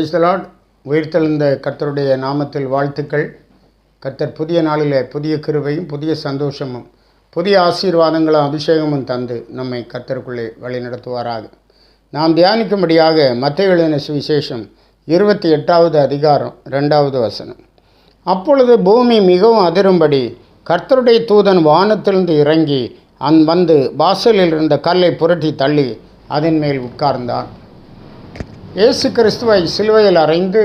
Praise the Lord. உயிர்த்தெழுந்த கர்த்தருடைய நாமத்தில் வாழ்த்துக்கள். கர்த்தர் புதிய நாளிலே புதிய கிருபையும் புதிய சந்தோஷமும் புதிய ஆசீர்வாதங்களும் அபிஷேகமும் தந்து நம்மை கர்த்தருக்குள்ளே வழி நடத்துவாராக. நாம் தியானிக்கும்படியாக மத்தேயு எழுதின சுவிசேஷம் 28வது அதிகாரம் 2வது வசனம். அப்பொழுது பூமி மிகவும் அதிரும்படி கர்த்தருடைய தூதன் வானத்திலிருந்து இறங்கி வந்து வாசலில் இருந்த கல்லை புரட்டி தள்ளி அதன் மேல் உட்கார்ந்தான். இயேசு கிறிஸ்துவை சிலுவையில் அறைந்து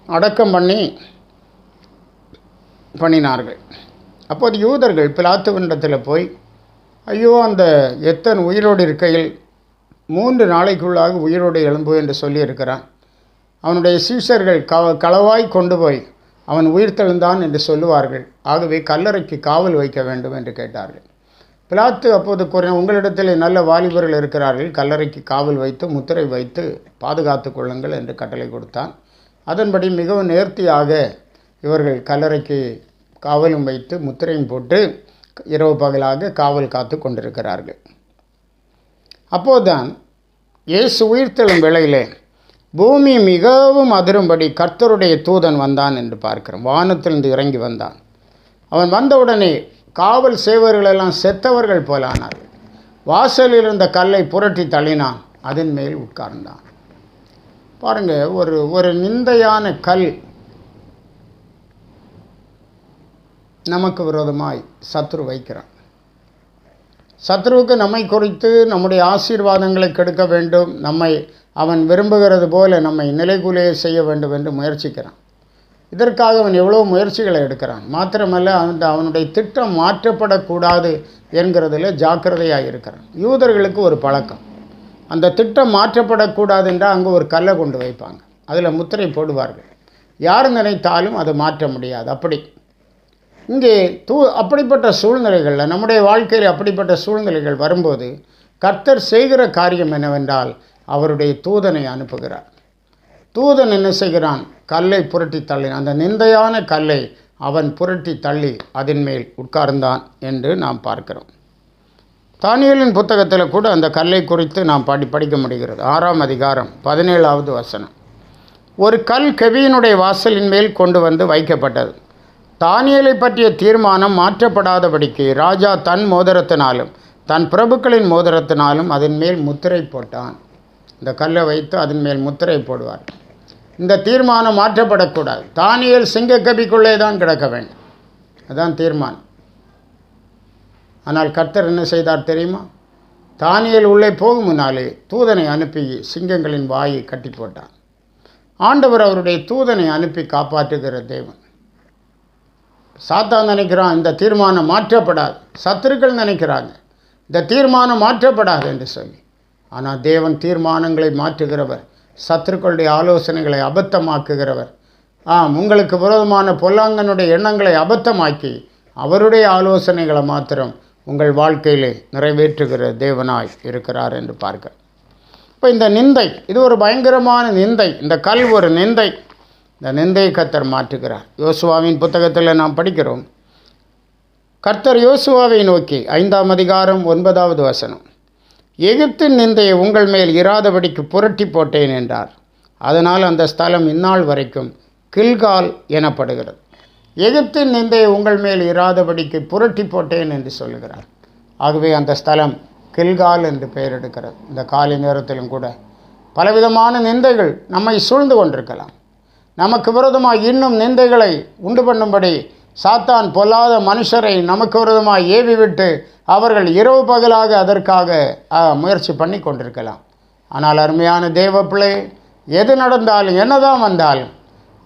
அடக்கம் பண்ணினார்கள். அப்போது யூதர்கள் பிலாத்துவினிடத்தில் போய், ஐயோ, அந்த எத்தன் உயிரோடு இருக்கையில் 3 நாளைக்குள்ளாக உயிரோடு எழும்பு என்று சொல்லியிருக்கிறான். அவனுடைய சீஷர்கள் களவாய் கொண்டு போய் அவன் உயிர்த்தெழுந்தான் என்று சொல்லுவார்கள். ஆகவே கல்லறைக்கு காவல் வைக்க வேண்டும் என்று கேட்டார்கள். பிலாத்து அப்போது கூறின, உங்களிடத்தில் நல்ல வாலிபர்கள் இருக்கிறார்கள், கல்லறைக்கு காவல் வைத்து முத்திரை வைத்து பாதுகாத்து கொள்ளுங்கள் என்று கட்டளை கொடுத்தான். அதன்படி மிகவும் நேர்த்தியாக இவர்கள் கல்லறைக்கு காவலும் வைத்து முத்திரையும் போட்டு இரவு பகலாக காவல் காத்து கொண்டிருக்கிறார்கள். அப்போதுதான் இயேசு உயிர்த்தெழும் வேளையிலே பூமி மிகவும் அதிரும்படி கர்த்தருடைய தூதன் வந்தான் என்று பார்க்கிறோம். வானத்திலிருந்து இறங்கி வந்தான். அவன் வந்தவுடனே காவல் சேவர்களெல்லாம் செத்தவர்கள் போலானார்கள். வாசலில் இருந்த கல்லை புரட்டி தள்ளினான், அதன் மேல் உட்கார்ந்தான். பாருங்கள், ஒரு நிந்தையான கல் நமக்கு விரோதமாய் சத்ரு வைக்கிறான். சத்ருவுக்கு நம்மை குறித்து நம்முடைய ஆசீர்வாதங்களை கெடுக்க வேண்டும், நம்மை அவன் விரும்புகிறது போல நம்மை நிலைகுலைய செய்ய வேண்டும் என்று முயற்சிக்கிறான். இதற்காக அவன் எவ்வளோ முயற்சிகளை எடுக்கிறான். மாத்திரமல்ல, அவனுடைய திட்டம் மாற்றப்படக்கூடாது என்கிறதில் ஜாக்கிரதையாக இருக்கிறான். யூதர்களுக்கு ஒரு பழக்கம், அந்த திட்டம் மாற்றப்படக்கூடாது என்றால் அங்கே ஒரு கல்லை கொண்டு வைப்பாங்க, அதில் முத்திரை போடுவார்கள். யார் நினைத்தாலும் அதை மாற்ற முடியாது. அப்படி இங்கே அப்படிப்பட்ட சூழ்நிலைகளில், நம்முடைய வாழ்க்கையில் அப்படிப்பட்ட சூழ்நிலைகள் வரும்போது கர்த்தர் செய்கிற காரியம் என்னவென்றால் அவருடைய தூதனை அனுப்புகிறார். தூதன் என்ன செய்கிறான்? கல்லை புரட்டி தள்ளினான். அந்த நிந்தையான கல்லை அவன் புரட்டி தள்ளி அதன் மேல் உட்கார்ந்தான் என்று நாம் பார்க்கிறோம். தானியேலின் புத்தகத்தில் கூட அந்த கல்லை குறித்து நாம் படிக்க முடிகிறது. 6ஆம் அதிகாரம் 17வது வசனம். ஒரு கல் கெபியினுடைய வாசலின் மேல் கொண்டு வந்து வைக்கப்பட்டது. தானியேலை பற்றிய தீர்மானம் மாற்றப்படாதபடிக்கு ராஜா தன் மோதிரத்தினாலும் தன் பிரபுக்களின் மோதிரத்தினாலும் அதன் மேல் முத்திரை போட்டான். இந்த கல்லை வைத்து அதன் மேல் முத்திரை போடுவார். இந்த தீர்மானம் மாற்றப்படக்கூடாது. தானியேல் சிங்கக்கபிக்குள்ளே தான் கிடக்க வேண்டும், அதுதான் தீர்மானம். ஆனால் கர்த்தர் என்ன செய்தார் தெரியுமா? தானியேல் உள்ளே போகும் முன்னாலே தூதனை அனுப்பி சிங்கங்களின் வாயை கட்டி போட்டான். ஆண்டவர் அவருடைய தூதனை அனுப்பி காப்பாற்றுகிற தேவன். சாத்தான் நினைக்கிறான் இந்த தீர்மானம் மாற்றப்படாது, சத்துருக்கள் நினைக்கிறாங்க இந்த தீர்மானம் மாற்றப்படாது என்று சொல்லி. ஆனால் தேவன் தீர்மானங்களை மாற்றுகிறவர், சத்துருக்களுடைய ஆலோசனைகளை அபத்தமாக்குகிறவர். உங்களுக்கு விரோதமான பொல்லாங்கனுடைய எண்ணங்களை அபத்தமாக்கி அவருடைய ஆலோசனைகளை மாத்திரம் உங்கள் வாழ்க்கையிலே நிறைவேற்றுகிற தேவனாய் இருக்கிறார் என்று பார்க்க. இப்போ இந்த நிந்தை, இது ஒரு பயங்கரமான நிந்தை. இந்த கல் ஒரு நிந்தை. இந்த நிந்தையை கர்த்தர் மாற்றுகிறார். யோசுவாவின் புத்தகத்தில் நாம் படிக்கிறோம். கர்த்தர் யோசுவாவை நோக்கி 5ஆம் அதிகாரம் 9வது வசனம், எகிப்தின் நிந்தையை உங்கள் மேல் இராதபடிக்கு புரட்டி போட்டேன் என்றார். அதனால் அந்த ஸ்தலம் இந்நாள் வரைக்கும் கில்கால் எனப்படுகிறது. எகிப்தின் நிந்தையை உங்கள் மேல் இராதபடிக்கு புரட்டி போட்டேன் என்று சொல்லுகிறார். ஆகவே அந்த ஸ்தலம் கில்கால் என்று பெயர் எடுக்கிறது. இந்த காலை நேரத்திலும் கூட பலவிதமான நிந்தைகள் நம்மை சூழ்ந்து கொண்டிருக்கலாம். நமக்கு விரோதமாக இன்னும் நிந்தைகளை உண்டு பண்ணும்படி சாத்தான் பொல்லாத மனுஷரை நமக்கு விரோதமாக ஏவிவிட்டு அவர்கள் இரவு பகலாக அதற்காக முயற்சி பண்ணி கொண்டிருக்கலாம். ஆனால் அருமையான தேவ பிள்ளை, எது நடந்தாலும் என்னதான் வந்தாலும்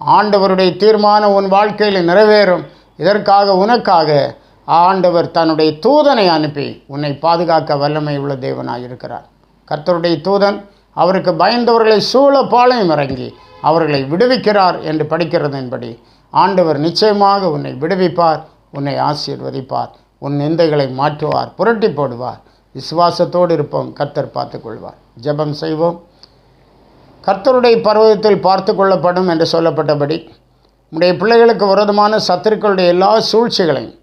ஆண்டவருடைய தீர்மானம் உன் வாழ்க்கையில் நிறைவேறும். இதற்காக உனக்காக ஆண்டவர் தன்னுடைய தூதனை அனுப்பி உன்னை பாதுகாக்க வல்லமை உள்ள தேவனாக இருக்கிறார். கர்த்தருடைய தூதன் அவருக்கு பயந்தவர்களை சூழ பாளையம் இறங்கி அவர்களை விடுவிக்கிறார் என்று படிக்கிறதன்படி ஆண்டவர் நிச்சயமாக உன்னை விடுவிப்பார், உன்னை ஆசீர்வதிப்பார், உன் நிந்தைகளை மாற்றுவார், புரட்டி போடுவார். விசுவாசத்தோடு இருப்போம், கர்த்தர் பார்த்து கொள்வார். ஜெபம் செய்வோம். கர்த்தருடைய பர்வதத்தில் பார்த்து கொள்ளப்படும் என்று சொல்லப்பட்டபடி உடைய பிள்ளைகளுக்கு விரோதமான சத்துருக்களுடைய எல்லா சூழ்ச்சிகளையும்,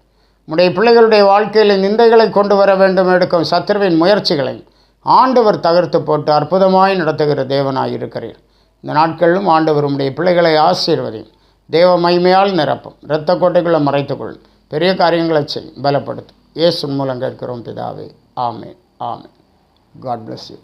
உடைய பிள்ளைகளுடைய வாழ்க்கையில் நிந்தைகளை கொண்டு வர வேண்டும் எடுக்கும் சத்துருவின் முயற்சிகளை ஆண்டவர் தகர்த்து போட்டு அற்புதமாய் நடத்துகிற தேவனாய் இருக்கிறீர். இந்த நாட்களிலும் ஆண்டவர் உம்முடைய பிள்ளைகளை ஆசீர்வதியும். தேவ மகிமையால் நிரப்பும். இரத்த கோட்டைக்குள்ளே மறைத்துக்கொள்ளும். பெரிய காரியங்களை செய்யும், பலப்படுத்தும். இயேசு மூலம் கேட்கிறோம் பிதாவே. ஆமென். ஆமென். God bless you.